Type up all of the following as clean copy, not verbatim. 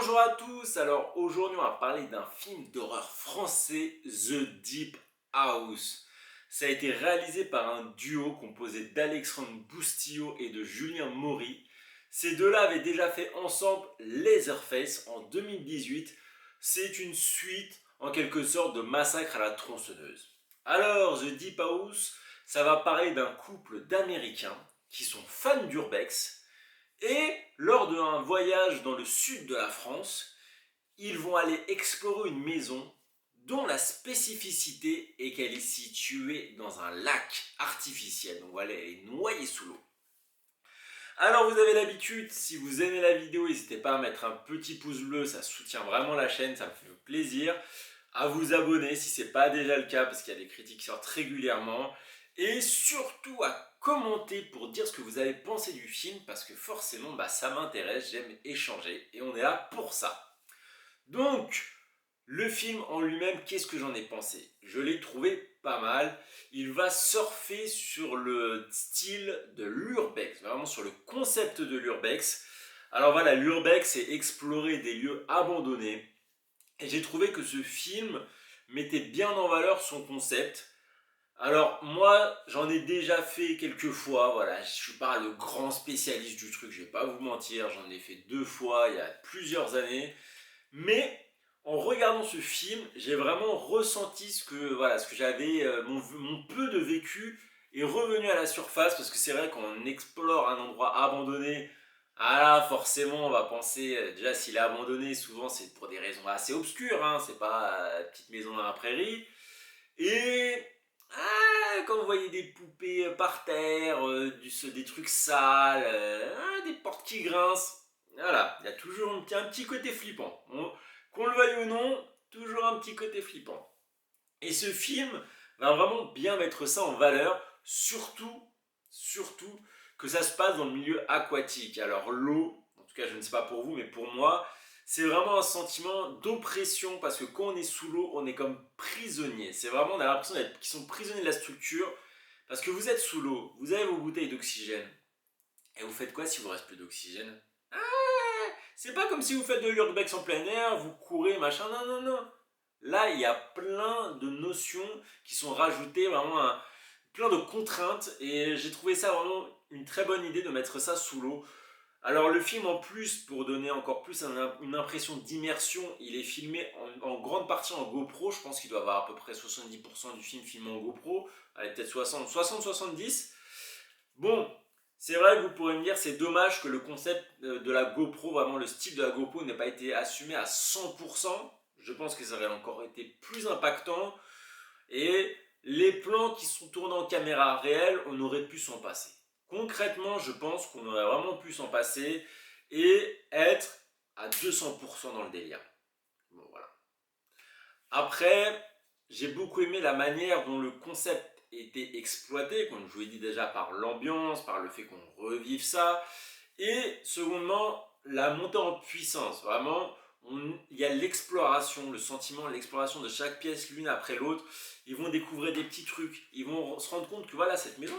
Bonjour à tous, alors aujourd'hui on va parler d'un film d'horreur français, The Deep House. Ça a été réalisé par un duo composé d'Alexandre Boustillot et de Julien Maury. Ces deux-là avaient déjà fait ensemble Leatherface en 2018. C'est une suite en quelque sorte de Massacre à la tronçonneuse. Alors The Deep House, ça va parler d'un couple d'Américains qui sont fans d'Urbex. Et lors d'un voyage dans le sud de la France, ils vont aller explorer une maison dont la spécificité est qu'elle est située dans un lac artificiel. Donc voilà, elle est noyée sous l'eau. Alors vous avez l'habitude, si vous aimez la vidéo, n'hésitez pas à mettre un petit pouce bleu, ça soutient vraiment la chaîne, ça me fait plaisir. À vous abonner si ce n'est pas déjà le cas, parce qu'il y a des critiques qui sortent régulièrement. Et surtout à commenter pour dire ce que vous avez pensé du film, parce que forcément ça m'intéresse, j'aime échanger, et on est là pour ça. Donc, le film en lui-même, qu'est-ce que j'en ai pensé? Je l'ai trouvé pas mal. Il va surfer sur le style de l'urbex, vraiment sur le concept de l'urbex. Alors voilà, l'urbex, c'est explorer des lieux abandonnés. Et j'ai trouvé que ce film mettait bien en valeur son concept. Alors moi, j'en ai déjà fait quelques fois, voilà, je suis pas le grand spécialiste du truc, je vais pas vous mentir, j'en ai fait 2 fois il y a plusieurs années. Mais en regardant ce film, j'ai vraiment ressenti ce que j'avais, mon peu de vécu est revenu à la surface parce que c'est vrai qu'on explore un endroit abandonné. Ah là, forcément, on va penser, déjà s'il est abandonné, souvent c'est pour des raisons assez obscures, hein, c'est pas petite maison dans la prairie. Et quand vous voyez des poupées par terre, des trucs sales, des portes qui grincent, voilà, il y a toujours un petit côté flippant. Qu'on le veuille ou non, toujours un petit côté flippant. Et ce film va vraiment bien mettre ça en valeur, surtout que ça se passe dans le milieu aquatique. Alors l'eau, en tout cas je ne sais pas pour vous, mais pour moi, c'est vraiment un sentiment d'oppression parce que quand on est sous l'eau, on est comme prisonnier. C'est vraiment, on a l'impression qu'ils sont prisonniers de la structure parce que vous êtes sous l'eau, vous avez vos bouteilles d'oxygène. Et vous faites quoi si vous reste plus d'oxygène? C'est pas comme si vous faites de l'urbex en plein air, vous courez, machin, non, non, non. Là, il y a plein de notions qui sont rajoutées, vraiment plein de contraintes, et j'ai trouvé ça vraiment une très bonne idée de mettre ça sous l'eau. Alors le film en plus, pour donner encore plus une impression d'immersion, il est filmé en grande partie en GoPro, je pense qu'il doit avoir à peu près 70% du film filmé en GoPro, allez peut-être 60-70. Bon, c'est vrai que vous pourrez me dire c'est dommage que le concept de la GoPro, vraiment le style de la GoPro n'ait pas été assumé à 100%. Je pense que ça aurait encore été plus impactant. Et les plans qui sont tournés en caméra réelle, on aurait pu s'en passer. Concrètement, je pense qu'on aurait vraiment pu s'en passer et être à 200% dans le délire. Bon, voilà. Après, j'ai beaucoup aimé la manière dont le concept était exploité, comme je vous l'ai dit déjà, par l'ambiance, par le fait qu'on revive ça. Et secondement, la montée en puissance. Vraiment, il y a l'exploration, le sentiment, l'exploration de chaque pièce l'une après l'autre. Ils vont découvrir des petits trucs. Ils vont se rendre compte que voilà, cette maison,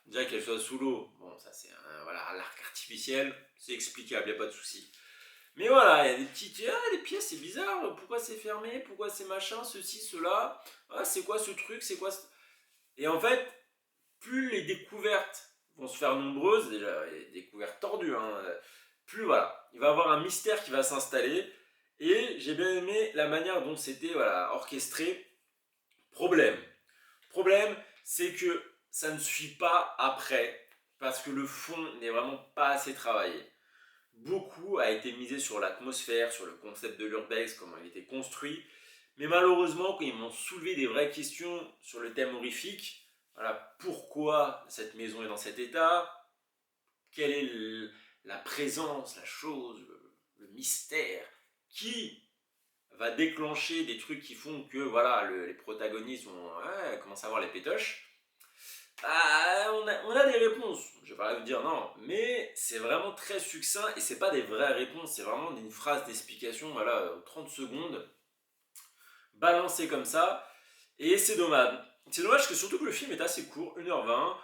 déjà qu'elle soit sous l'eau, bon, ça c'est un l'arc artificiel, c'est explicable, il n'y a pas de souci. Mais voilà, il y a des petites. Les pièces, c'est bizarre. Pourquoi c'est fermé? Pourquoi c'est machin? Ceci, cela. C'est quoi ce truc? C'est quoi Et en fait, plus les découvertes vont se faire nombreuses, déjà, les découvertes tordues, hein, plus voilà, il va y avoir un mystère qui va s'installer. Et j'ai bien aimé la manière dont c'était orchestré. Problème. Problème, c'est que ça ne suit pas après, parce que le fond n'est vraiment pas assez travaillé. Beaucoup a été misé sur l'atmosphère, sur le concept de l'urbex, comment il était construit. Mais malheureusement, quand ils m'ont soulevé des vraies questions sur le thème horrifique, voilà, pourquoi cette maison est dans cet état, quelle est la présence, la chose, le mystère qui va déclencher des trucs qui font que voilà, les protagonistes vont commencer à avoir les pétoches. On a des réponses, je vais pas vous dire non, mais c'est vraiment très succinct et c'est pas des vraies réponses, c'est vraiment une phrase d'explication, voilà, 30 secondes, balancée comme ça, et c'est dommage. C'est dommage que surtout que le film est assez court, 1h20,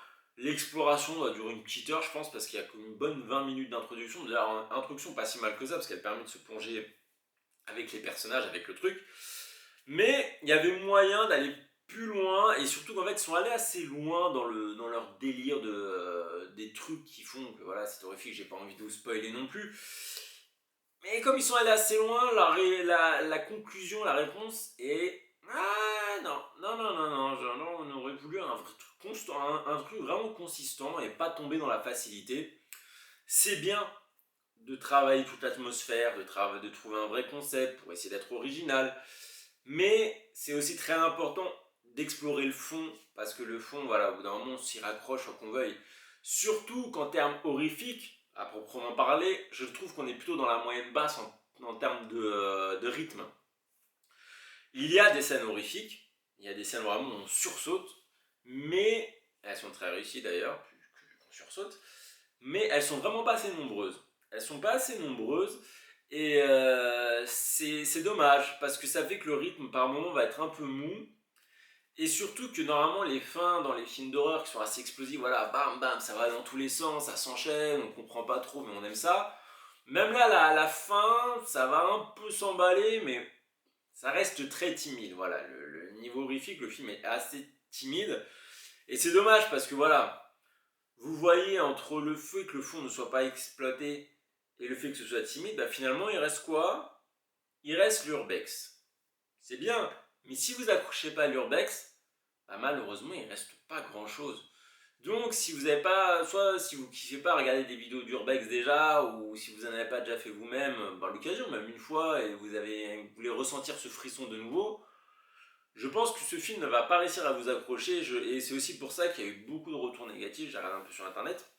L'exploration doit durer une petite heure, je pense, parce qu'il y a comme une bonne 20 minutes d'introduction. D'ailleurs, introduction pas si mal que ça, parce qu'elle permet de se plonger avec les personnages, avec le truc. Mais il y avait moyen d'aller plus loin, et surtout qu'en fait, ils sont allés assez loin dans leur délire des trucs qui font que voilà, c'est horrifique, j'ai pas envie de vous spoiler non plus. Mais comme ils sont allés assez loin, la conclusion, la réponse est. Ah non, non, non, non, non, non, on aurait voulu un vrai truc constant, un truc vraiment consistant et pas tomber dans la facilité. C'est bien de travailler toute l'atmosphère, de trouver un vrai concept pour essayer d'être original, mais c'est aussi très important d'explorer le fond, parce que le fond, voilà, au bout d'un moment, on s'y raccroche, quoi qu'on veuille. Surtout qu'en termes horrifiques, à proprement parler, je trouve qu'on est plutôt dans la moyenne basse en termes de rythme. Il y a des scènes horrifiques, il y a des scènes vraiment où on sursaute, mais elles sont très réussies d'ailleurs, qu'on sursaute, mais elles sont vraiment pas assez nombreuses. Elles sont pas assez nombreuses et c'est dommage parce que ça fait que le rythme par moment va être un peu mou. Et surtout que normalement les fins dans les films d'horreur qui sont assez explosives, voilà, bam bam, ça va dans tous les sens, ça s'enchaîne, on comprend pas trop mais on aime ça. Même là, la fin, ça va un peu s'emballer, mais ça reste très timide. Voilà, le niveau horrifique, le film est assez timide. Et c'est dommage parce que voilà, vous voyez entre le fait que le fond ne soit pas exploité et le fait que ce soit timide, bah finalement il reste quoi? Il reste l'urbex. C'est bien, mais si vous accrochez pas à l'urbex, bah malheureusement il reste pas grand chose. Donc si vous n'avez pas, soit si vous kiffez pas regarder des vidéos d'urbex déjà, ou si vous n'en avez pas déjà fait vous-même, par l'occasion, même une fois, et vous voulez ressentir ce frisson de nouveau, je pense que ce film ne va pas réussir à vous accrocher, et c'est aussi pour ça qu'il y a eu beaucoup de retours négatifs, j'ai regardé un peu sur internet,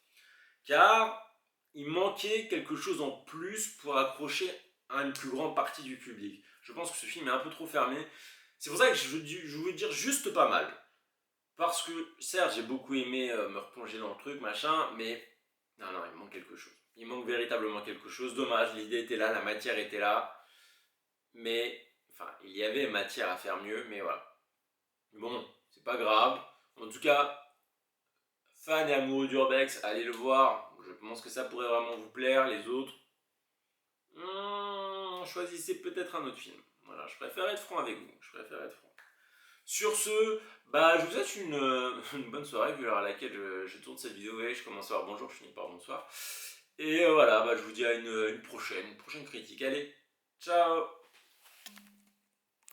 car il manquait quelque chose en plus pour accrocher à une plus grande partie du public. Je pense que ce film est un peu trop fermé. C'est pour ça que je veux dire juste pas mal. Parce que, certes, j'ai beaucoup aimé me replonger dans le truc, machin, mais non, non, il manque quelque chose. Il manque véritablement quelque chose. Dommage, l'idée était là, la matière était là, mais, enfin, il y avait matière à faire mieux, mais voilà. Bon, c'est pas grave. En tout cas, fan et amoureux d'Urbex, allez le voir. Je pense que ça pourrait vraiment vous plaire. Les autres, choisissez peut-être un autre film. Voilà, je préfère être franc avec vous. Je préfère être franc. Sur ce, bah, je vous souhaite une bonne soirée, vu l'heure à laquelle je tourne cette vidéo. Vous voyez, je commence par bonjour, je finis par bonsoir. Et voilà, bah, je vous dis à une prochaine critique. Allez, ciao!